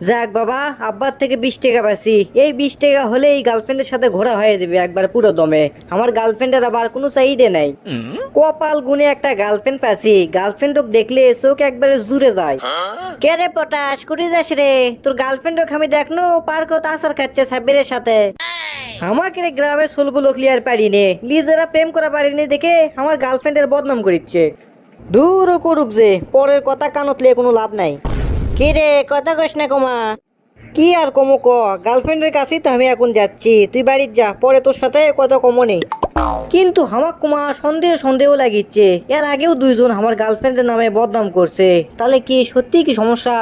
যাক বাবা, আব্বার থেকে 20 টাকা পাচ্ছি। এই 20 টাকা হলে এই গার্লফ্রেন্ডের সাথে ঘোরা হয়ে যাবে একবার পুরো দমে। আমার গার্লফ্রেন্ডের আবার কোনো চাহিদা নাই। কপাল গুনে একটা গার্লফ্রেন্ড পাচ্ছি, গার্লফ্রেন্ডক দেখলে চোখ একবারে জুড়ে যায়। কে রে পটাশ, কুড়ি যাস রে? তোর গার্লফ্রেন্ডক আমি দেখনো পার্কত আচার খাচ্ছে সাব্বিরের সাথে। আমাকে রে গ্রামের সোলগুলো ক্লিয়ার পারিনি, লিজেরা প্রেম করা পারিনি দেখে আমার গার্লফ্রেন্ডের বদনাম করিচ্ছে। দূর ও করুক যে, পরের কথা কানত লিয়ে কোনো লাভ নাই। কি রে, কথা কইস না কমা? কি আর কমো ক, গার্লফ্রেন্ডের কাছেই তো আমি এখন যাচ্ছি, তুই বাড়ির যা, পরে তোর সাথে কথা কমো নেই। কিন্তু হামাক কুমা সন্দেহ সন্দেহ লাগিচ্ছে, এর আগেও দুইজন আমার গার্লফ্রেন্ডের নামে বদনাম করছে, তাহলে কি সত্যি কি সমস্যা?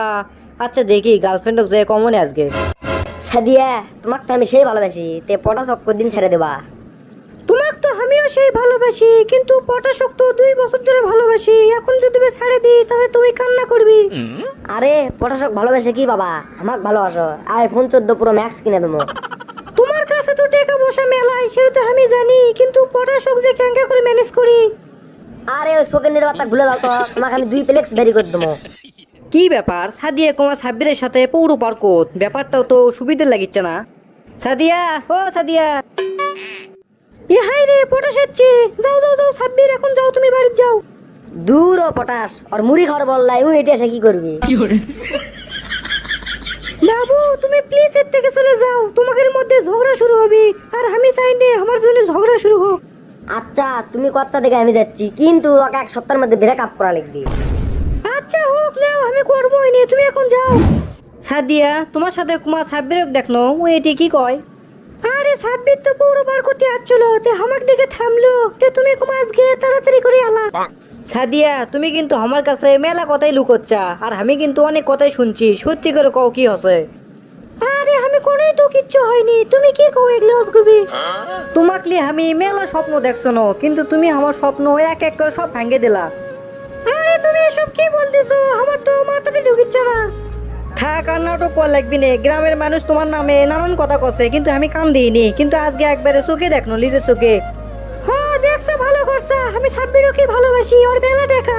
আচ্ছা দেখি গার্লফ্রেন্ডক যে কমনে আজকে। সাদিয়া, তোমাকে তো আমি সেই ভালোবাসি, তে পটা চক্কর দিন ছেড়ে দেবা। তোমাক তো আমিও সেই ভালোবাসি, কিন্তু পটাশক তো 2 বছর ধরে ভালোবাসি, এখন যদি ছাড়ে দিই তাহলে তুমি কান্না করবি। আরে পটাশক ভালোবাসে কি বাবা, আমাক ভালোবাসো, আইফোন 14 প্রো ম্যাক্স কিনে দেবো। তোমার কাছে তো টাকা পয়সা মেলাই, সেটা তো আমি জানি, কিন্তু পটাশক যে কেঙ্কা করে ম্যানেজ করি। আরে ওই ফকিনের বাচ্চা ভুলে দাও তো, তোমাকে আমি 2 প্লেক্স বেরি করে দেবো। কি ব্যাপার, সাদিয়া কুমার সাব্বিরের সাথে পৌর পার্কত, ব্যাপারটাও তো সুবিধে লাগিচ্ছে না। সাদিয়া, ও সাদিয়া। এ হাই রে, পটাশ হচ্ছে। যাও যাও যাও সাব্বির, এখন যাও, তুমি বাড়ি যাও। দূর ও পটাশ, আর মুড়ি খাওয়ার বললাই, ওই এটা এসে কি করবি? বাবু তুমি প্লিজ এর থেকে চলে যাও, তোমাদের মধ্যে ঝগড়া শুরু হবে, আর আমি চাই না আমার জন্য ঝগড়া শুরু হোক। আচ্ছা তুমি কথা দেখে আমি যাচ্ছি, কিন্তু ওকে 1 সপ্তাহের মধ্যে ব্রেকআপ করা লাগবে। আচ্ছা হোক, লেও আমি করবোই নি, তুমি এখন যাও। সাদিয়া, তোমার সাথে কুমার সাব্বিরক দেখনো, ও এটি কি কয়? আরে সাব্বির তো পৌর পার করতে আসছিল, তে আমাকে দেখে থামলো, তে তুমি কুমার আজকে তাড়াতাড়ি করে আলা। সাদিয়া, তুমি কিন্তু আমার কাছে মেলা কথাই লুকোচ্ছা, আর আমি কিন্তু অনেক কথাই শুনছি, সত্যি করে কও কি হচ্ছে? আরে আমি কোনোই তো কিচ্ছু হয়নি, তুমি কি কও এগুলো অজগুবি? তোমাকে আমি মেলা স্বপ্ন দেখছো না, কিন্তু তুমি আমার স্বপ্ন এক এক করে সব ভাঙে দিলা। আরে তুমি এসব কি বলতেছো, আমার তো মাথাতে ঢুকিচ্ছে না। থাক আর নাটক কর লাগবি নে, গ্রামের মানুষ তোমার নামে নানান কথা কছে, কিন্তু আমি কান দিইনি, কিন্তু আজকে একবারে চোখে দেখনো, নিজের চোখে। হ্যাঁ দেখছো, ভালো করছো, আমি সাব্বিরকে ভালোবাসি, ওর মেলা টাকা।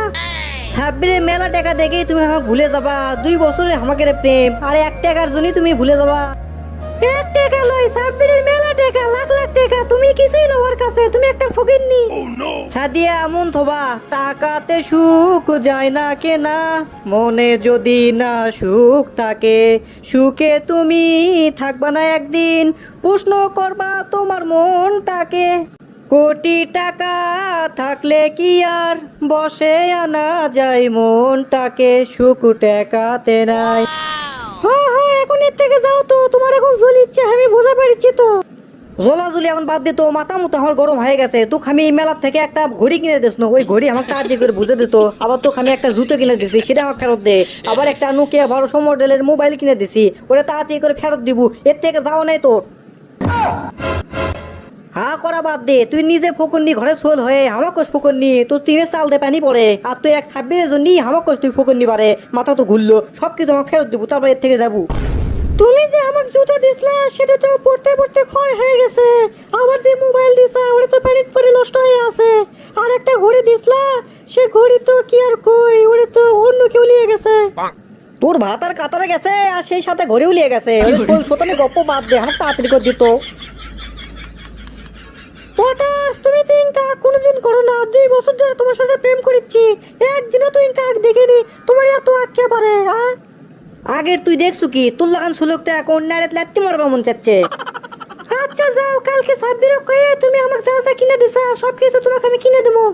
সাব্বিরের মেলা টাকা দেখেই তুমি আমাকে ভুলে যাবা, 2 বছরের আমাকে প্রেম, আর 1 টাকার জন্যই তুমি ভুলে যাবা। 1 টাকা লয়, সাব্বিরের মেলা টাকা, লাখ লাখ টাকা, তুমি কিছুই না ওর কাছে, তুমি একটা ফকিন্নি। সাদিয়া মন থবা, টাকাতে সুখ যায় না কেনা, মনে যদি না সুখ থাকে, সুখে তুমি থাকবা না একদিন, প্রশ্ন করবা তোমার মনটাকে। কোটি টাকা থাকলে কি আর বসে আনা যায় মনটাকে, সুখ টাকাতে নাই। হ্যাঁ হ্যাঁ, এখন এর থেকে যাও তো, তোমার এখন জ্বলিচ্ছে, আমি বোঝা পারছি তো। জ্বলাজুলি এখন বাদ দিত, মাথা মতো আমার গরম হয়ে গেছে। তোকে আমি মেলার থেকে একটা ঘড়ি কিনে দিস না, ওই ঘড়ি আমার কাজ করে বুঝে দিত। আবার তোকে আমি একটা জুতো কিনে দিছি, সেটা আমার ফেরত দে। আবার একটা নোকিয়া 1200 মডেলের মোবাইল কিনে দিছি, ওটা তাড়াতাড়ি করে ফেরত দিব। এর থেকে যাওয়া নাই তোর। হ্যাঁ করা বাদ দে, তুই নিজে ফকুন্নি ঘরে সোল হয়ে আমাকে ফকুন্নি, তোর টিনের চাল দে পানি পড়ে, আর তুই এক সাব্বিরের জন্য আমাকে তুই ফকুন্নি পারে, মাথা তো ঘুরলো, সবকিছু আমাকে ফেরত দিব, তারপর এর থেকে যাবো। তুমি যে আমাকে জুতো দিছলা, সেটা তো পড়তে পড়তে ক্ষয় হয়ে গেছে। আবার যে মোবাইল দিছা, ওটা তো পানিতে পড়ে নষ্ট হয়ে আছে। আর একটা ঘড়ি দিছলা, সে ঘড়ি তো কি আর কই, ওটা তো অন্য কেউ নিয়ে গেছে। তোর ভাত আর কাতারে গেছে, আর সেই সাথে ঘড়িও নিয়ে গেছে। শোতানি গপ্প বাদ দে, আমাকে তাড়াতাড়ি করে দিত। পটাশ, তুমি তো ইনকা কোনোদিন করো না, 2 বছর ধরে তোমার সাথে প্রেম করেছি, একদিনও তো ইনকা আগ দেখিনি, তোমার এত আঁকে পারে। আগের তুই দেখছু কি, তোর লাগান সুলুকতে এখন নারেত লাত্তি মারবার মন চাচ্ছে। আচ্ছা যাও, কালকে সাব্বির কয়ে তুমি আমাকে যা যা কিনে দিছা, সব কিছু তোমাকে আমি কিনে দেবো।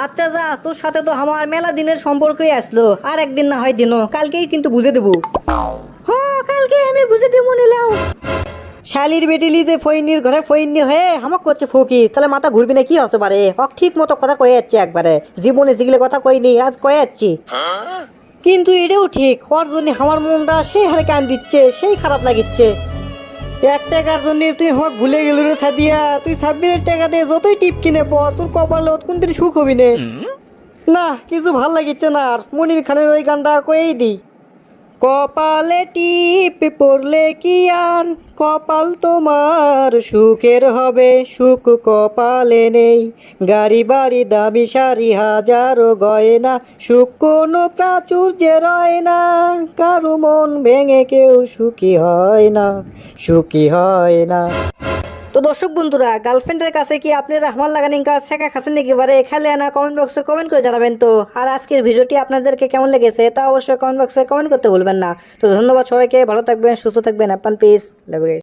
আচ্ছা যা, তোর সাথে তো আমার মেলা দিনের সম্পর্কই আসলো, আর একদিন না হয় দিনও, কালকেই কিন্তু বুঝে দেবো। হ্যাঁ কালকে আমি বুঝে দেবো, নিলাও। শালির বেটিলি যে ফইনির ঘরে ফইনি হয়ে আমাক করছে ফকির, তাহলে মাথা ঘুরবি না কি হতে পারে? ঠিক মতো কথা কয়ে যাচ্ছি, একবারে জীবনে যেগুলো কথা কইনি আজ কয়ে যাচ্ছি। কিন্তু এটাও ঠিক, ওর জন্য আমার মনটা সেই হারে কান দিচ্ছে, সেই খারাপ লাগিচ্ছে। 1 টাকার জন্য তুই আমাকে ভুলে গেল রে সাদিয়া, তুই সাব্বিরের টাকা দিয়ে যতই টিপ কিনে পর, তোর কপালে কোনদিন সুখ হবি না। কিছু ভাল লাগিচ্ছে না আর, মনির খানের ওই গানটা কয়েই দিই। কপালে টিপ পড়লে কি আর কপাল তোমার সুখের হবে, সুখ কপালে নেই। গাড়ি বাড়ি দামি সারি হাজারো গয়না, সুখ কোনো প্রাচুর্যে রয় না। কারো মন ভেঙে কেউ সুখী হয় না, সুখী হয় না। তো দর্শক বন্ধুরা, গার্লফ্রেন্ডের কাছে কি আপনি রহমান লাগানির কাজ শেখা খাচ্ছেন নাকি বারে খেলে আনা? কমেন্ট বক্সে কমেন্ট করে জানাবেন। তো আর আজকের ভিডিওটি আপনাদেরকে কেমন লেগেছে তা অবশ্যই কমেন্ট বক্সে কমেন্ট করতে ভুলবেন না। তো ধন্যবাদ সবাইকে, ভালো থাকবেন, সুস্থ থাকবেন, আপান পিস, লাভ ইউ গাইস।